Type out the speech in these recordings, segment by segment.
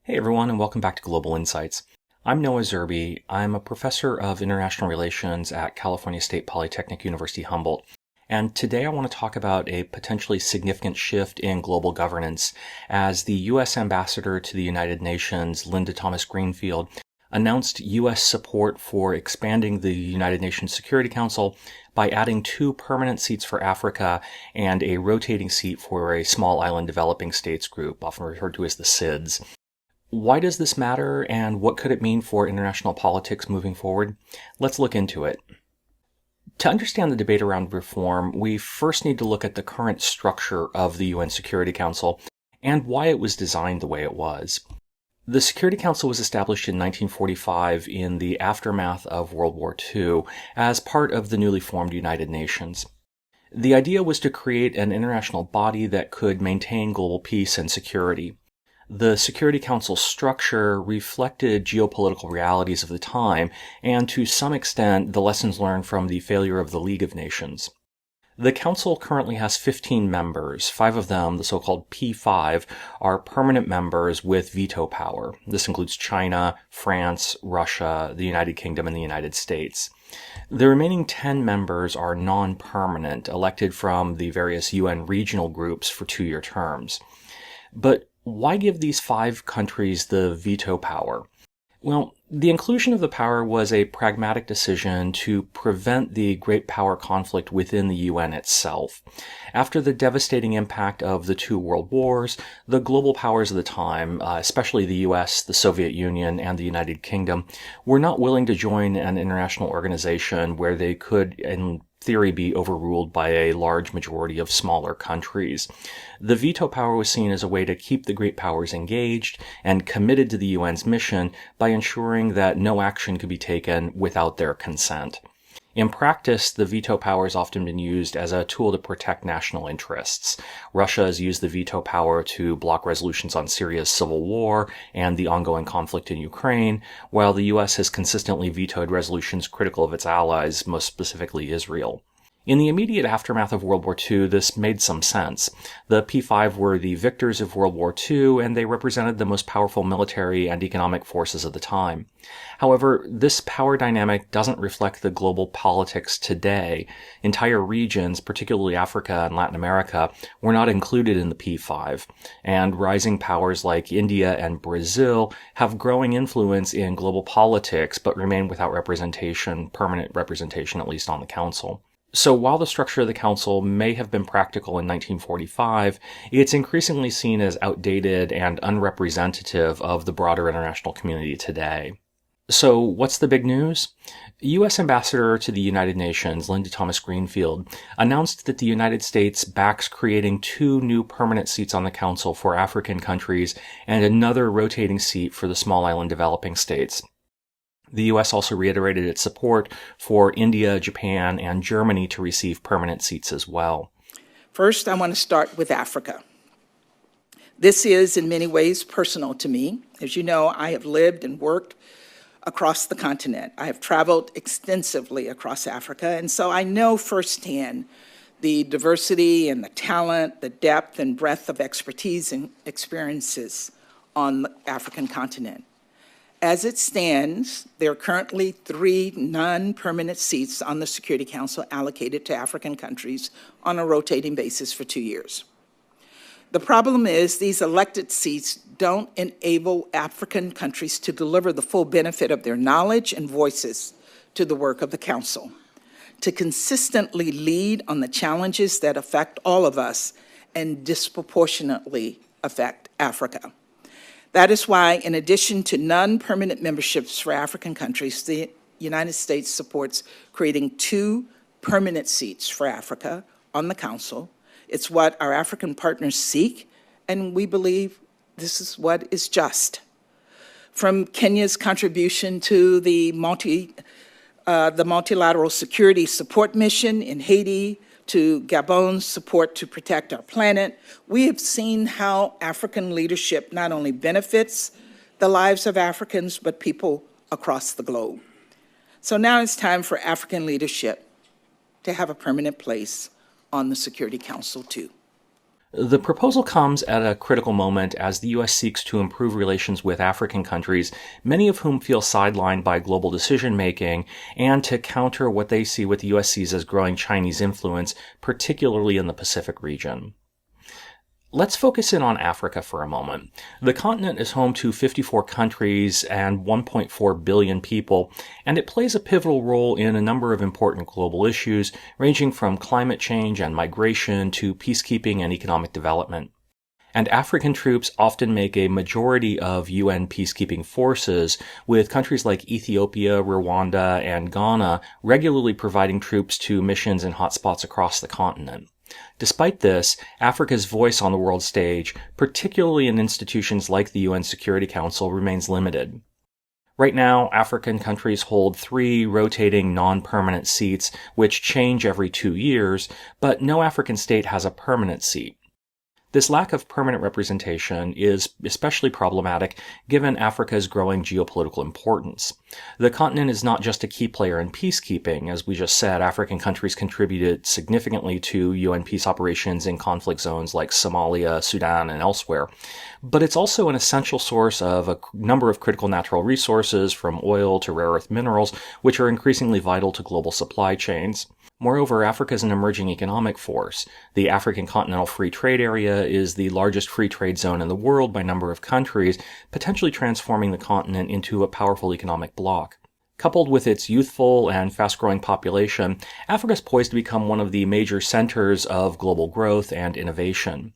Hey everyone, and welcome back to Global Insights. I'm Noah Zerbe. I'm a professor of international relations at California State Polytechnic University Humboldt. And today I want to talk about a potentially significant shift in global governance as the U.S. Ambassador to the United Nations, Linda Thomas-Greenfield, announced U.S. support for expanding the United Nations Security Council by adding 2 permanent seats for Africa and a rotating seat for a small island developing states group, often referred to as the SIDS. Why does this matter, and what could it mean for international politics moving forward? Let's look into it. To understand the debate around reform, we first need to look at the current structure of the UN Security Council and why it was designed the way it was. The Security Council was established in 1945 in the aftermath of World War II as part of the newly formed United Nations. The idea was to create an international body that could maintain global peace and security. The Security Council structure reflected geopolitical realities of the time and, to some extent, the lessons learned from the failure of the League of Nations. The Council currently has 15 members. 5 of them, the so-called P5, are permanent members with veto power. This includes China, France, Russia, the United Kingdom, and the United States. The remaining 10 members are non-permanent, elected from the various UN regional groups for 2-year terms. But why give these 5 countries the veto power? Well, the inclusion of the power was a pragmatic decision to prevent the great power conflict within the UN itself. After the devastating impact of the 2 world wars, the global powers of the time, especially the US, the Soviet Union, and the United Kingdom, were not willing to join an international organization where they could, in theory, be overruled by a large majority of smaller countries. The veto power was seen as a way to keep the great powers engaged and committed to the UN's mission by ensuring that no action could be taken without their consent. In practice, the veto power has often been used as a tool to protect national interests. Russia has used the veto power to block resolutions on Syria's civil war and the ongoing conflict in Ukraine, while the US has consistently vetoed resolutions critical of its allies, most specifically Israel. In the immediate aftermath of World War II, this made some sense. The P5 were the victors of World War II, and they represented the most powerful military and economic forces of the time. However, this power dynamic doesn't reflect the global politics today. Entire regions, particularly Africa and Latin America, were not included in the P5, and rising powers like India and Brazil have growing influence in global politics, but remain without representation, permanent representation at least on the Council. So while the structure of the Council may have been practical in 1945, it's increasingly seen as outdated and unrepresentative of the broader international community today. So what's the big news? U.S. Ambassador to the United Nations, Linda Thomas-Greenfield, announced that the United States backs creating 2 new permanent seats on the Council for African countries and another rotating seat for the small island developing states. The U.S. also reiterated its support for India, Japan, and Germany to receive permanent seats as well. First, I want to start with Africa. This is in many ways personal to me. As you know, I have lived and worked across the continent. I have traveled extensively across Africa, and so I know firsthand the diversity and the talent, the depth and breadth of expertise and experiences on the African continent. As it stands, there are currently 3 non-permanent seats on the Security Council allocated to African countries on a rotating basis for 2 years. The problem is these elected seats don't enable African countries to deliver the full benefit of their knowledge and voices to the work of the Council, to consistently lead on the challenges that affect all of us and disproportionately affect Africa. That is why, in addition to non-permanent memberships for African countries, the United States supports creating 2 permanent seats for Africa on the Council. It's what our African partners seek, and we believe this is what is just. From Kenya's contribution to the multilateral security support mission in Haiti, to Gabon's support to protect our planet, we have seen how African leadership not only benefits the lives of Africans, but people across the globe. So now it's time for African leadership to have a permanent place on the Security Council too. The proposal comes at a critical moment as the U.S. seeks to improve relations with African countries, many of whom feel sidelined by global decision-making, and to counter what they see what the U.S. sees as growing Chinese influence, particularly in the Pacific region. Let's focus in on Africa for a moment. The continent is home to 54 countries and 1.4 billion people, and it plays a pivotal role in a number of important global issues, ranging from climate change and migration to peacekeeping and economic development. And African troops often make a majority of UN peacekeeping forces, with countries like Ethiopia, Rwanda, and Ghana regularly providing troops to missions in hotspots across the continent. Despite this, Africa's voice on the world stage, particularly in institutions like the UN Security Council, remains limited. Right now, African countries hold 3 rotating non-permanent seats, which change every 2 years, but no African state has a permanent seat. This lack of permanent representation is especially problematic given Africa's growing geopolitical importance. The continent is not just a key player in peacekeeping. As we just said, African countries contributed significantly to UN peace operations in conflict zones like Somalia, Sudan, and elsewhere. But it's also an essential source of a number of critical natural resources, from oil to rare earth minerals, which are increasingly vital to global supply chains. Moreover, Africa is an emerging economic force. The African Continental Free Trade Area is the largest free trade zone in the world by number of countries, potentially transforming the continent into a powerful economic bloc. Coupled with its youthful and fast-growing population, Africa is poised to become one of the major centers of global growth and innovation.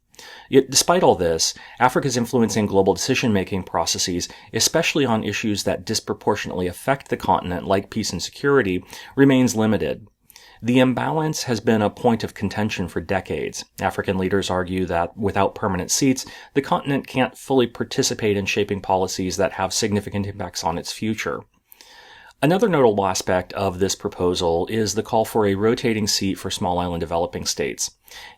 Yet, despite all this, Africa's influence in global decision-making processes, especially on issues that disproportionately affect the continent, like peace and security, remains limited. The imbalance has been a point of contention for decades. African leaders argue that without permanent seats, the continent can't fully participate in shaping policies that have significant impacts on its future. Another notable aspect of this proposal is the call for a rotating seat for small island developing states.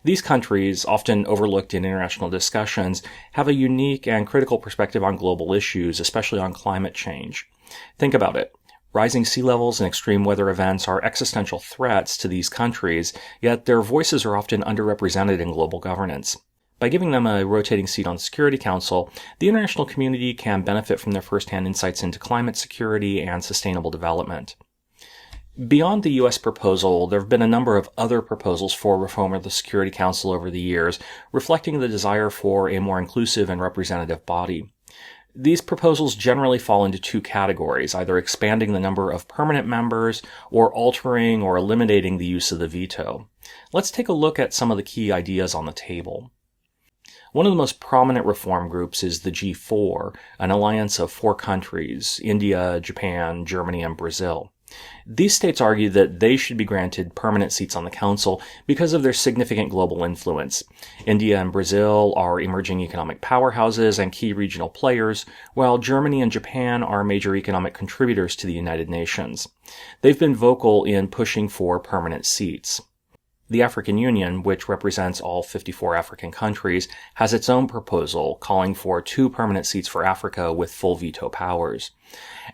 These countries, often overlooked in international discussions, have a unique and critical perspective on global issues, especially on climate change. Think about it. Rising sea levels and extreme weather events are existential threats to these countries, yet their voices are often underrepresented in global governance. By giving them a rotating seat on the Security Council, the international community can benefit from their first-hand insights into climate security and sustainable development. Beyond the U.S. proposal, there have been a number of other proposals for reform of the Security Council over the years, reflecting the desire for a more inclusive and representative body. These proposals generally fall into 2 categories, either expanding the number of permanent members or altering or eliminating the use of the veto. Let's take a look at some of the key ideas on the table. One of the most prominent reform groups is the G4, an alliance of 4 countries, India, Japan, Germany, and Brazil. These states argue that they should be granted permanent seats on the Council because of their significant global influence. India and Brazil are emerging economic powerhouses and key regional players, while Germany and Japan are major economic contributors to the United Nations. They've been vocal in pushing for permanent seats. The African Union, which represents all 54 African countries, has its own proposal calling for 2 permanent seats for Africa with full veto powers.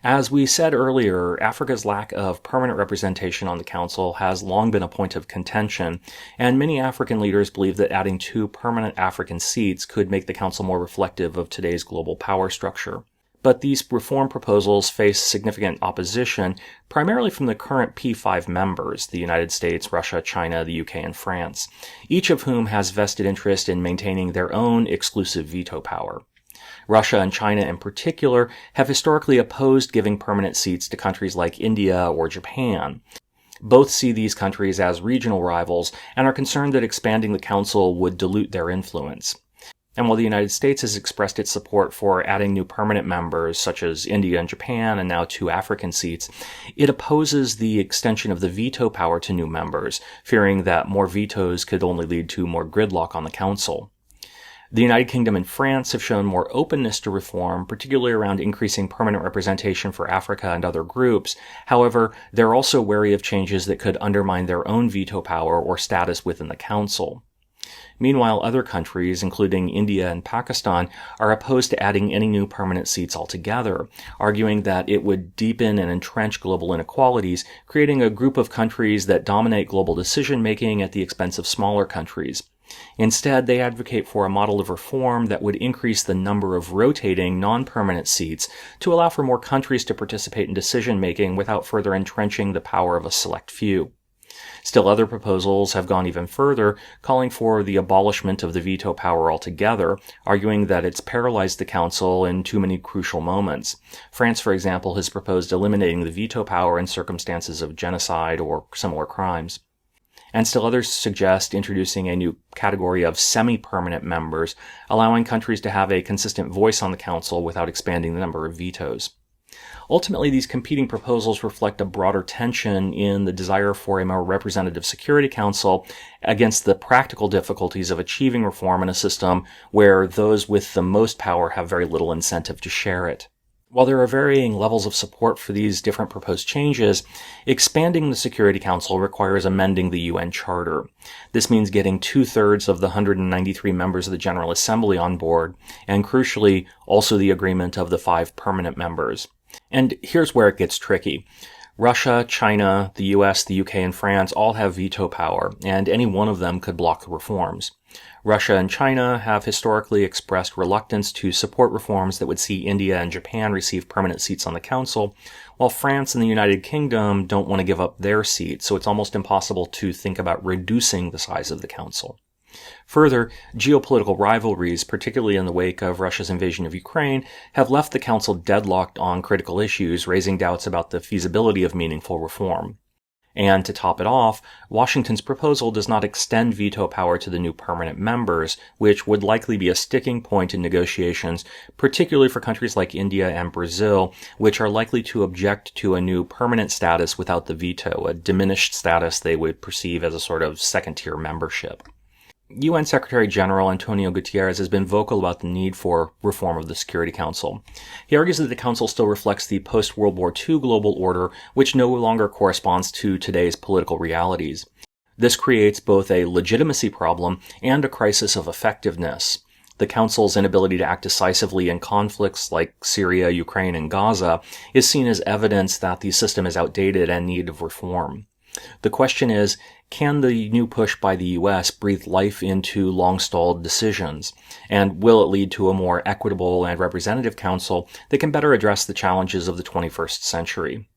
As we said earlier, Africa's lack of permanent representation on the Council has long been a point of contention, and many African leaders believe that adding 2 permanent African seats could make the Council more reflective of today's global power structure. But these reform proposals face significant opposition, primarily from the current P5 members, the United States, Russia, China, the UK, and France, each of whom has vested interest in maintaining their own exclusive veto power. Russia and China in particular have historically opposed giving permanent seats to countries like India or Japan. Both see these countries as regional rivals and are concerned that expanding the Council would dilute their influence. And while the United States has expressed its support for adding new permanent members, such as India and Japan, and now 2 African seats, it opposes the extension of the veto power to new members, fearing that more vetoes could only lead to more gridlock on the Council. The United Kingdom and France have shown more openness to reform, particularly around increasing permanent representation for Africa and other groups. However, they're also wary of changes that could undermine their own veto power or status within the Council. Meanwhile, other countries, including India and Pakistan, are opposed to adding any new permanent seats altogether, arguing that it would deepen and entrench global inequalities, creating a group of countries that dominate global decision-making at the expense of smaller countries. Instead, they advocate for a model of reform that would increase the number of rotating, non-permanent seats to allow for more countries to participate in decision-making without further entrenching the power of a select few. Still, other proposals have gone even further, calling for the abolishment of the veto power altogether, arguing that it's paralyzed the Council in too many crucial moments. France, for example, has proposed eliminating the veto power in circumstances of genocide or similar crimes. And still others suggest introducing a new category of semi-permanent members, allowing countries to have a consistent voice on the Council without expanding the number of vetoes. Ultimately, these competing proposals reflect a broader tension in the desire for a more representative Security Council against the practical difficulties of achieving reform in a system where those with the most power have very little incentive to share it. While there are varying levels of support for these different proposed changes, expanding the Security Council requires amending the UN Charter. This means getting 2/3 of the 193 members of the General Assembly on board, and crucially, also the agreement of the 5 permanent members. And here's where it gets tricky. Russia, China, the US, the UK, and France all have veto power, and any one of them could block the reforms. Russia and China have historically expressed reluctance to support reforms that would see India and Japan receive permanent seats on the Council, while France and the United Kingdom don't want to give up their seats, so it's almost impossible to think about reducing the size of the Council. Further, geopolitical rivalries, particularly in the wake of Russia's invasion of Ukraine, have left the Council deadlocked on critical issues, raising doubts about the feasibility of meaningful reform. And to top it off, Washington's proposal does not extend veto power to the new permanent members, which would likely be a sticking point in negotiations, particularly for countries like India and Brazil, which are likely to object to a new permanent status without the veto, a diminished status they would perceive as a sort of second-tier membership. UN Secretary General Antonio Guterres has been vocal about the need for reform of the Security Council. He argues that the Council still reflects the post-World War II global order, which no longer corresponds to today's political realities. This creates both a legitimacy problem and a crisis of effectiveness. The Council's inability to act decisively in conflicts like Syria, Ukraine, and Gaza is seen as evidence that the system is outdated and in need of reform. The question is, can the new push by the U.S. breathe life into long-stalled decisions? And will it lead to a more equitable and representative council that can better address the challenges of the 21st century?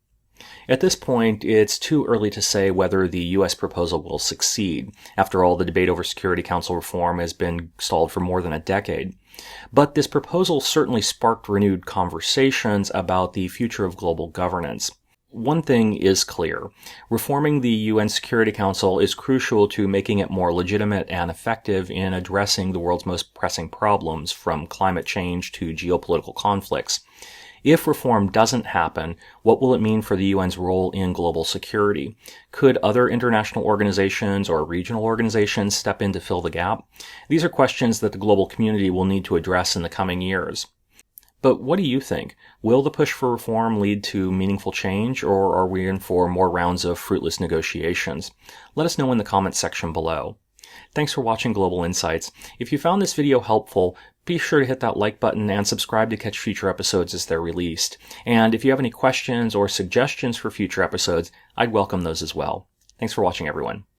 At this point, it's too early to say whether the U.S. proposal will succeed. After all, the debate over Security Council reform has been stalled for more than a decade. But this proposal certainly sparked renewed conversations about the future of global governance. One thing is clear. Reforming the UN Security Council is crucial to making it more legitimate and effective in addressing the world's most pressing problems, from climate change to geopolitical conflicts. If reform doesn't happen, what will it mean for the UN's role in global security? Could other international organizations or regional organizations step in to fill the gap? These are questions that the global community will need to address in the coming years. But what do you think? Will the push for reform lead to meaningful change, or are we in for more rounds of fruitless negotiations? Let us know in the comments section below. Thanks for watching Global Insights. If you found this video helpful, be sure to hit that like button and subscribe to catch future episodes as they're released. And if you have any questions or suggestions for future episodes, I'd welcome those as well. Thanks for watching, everyone.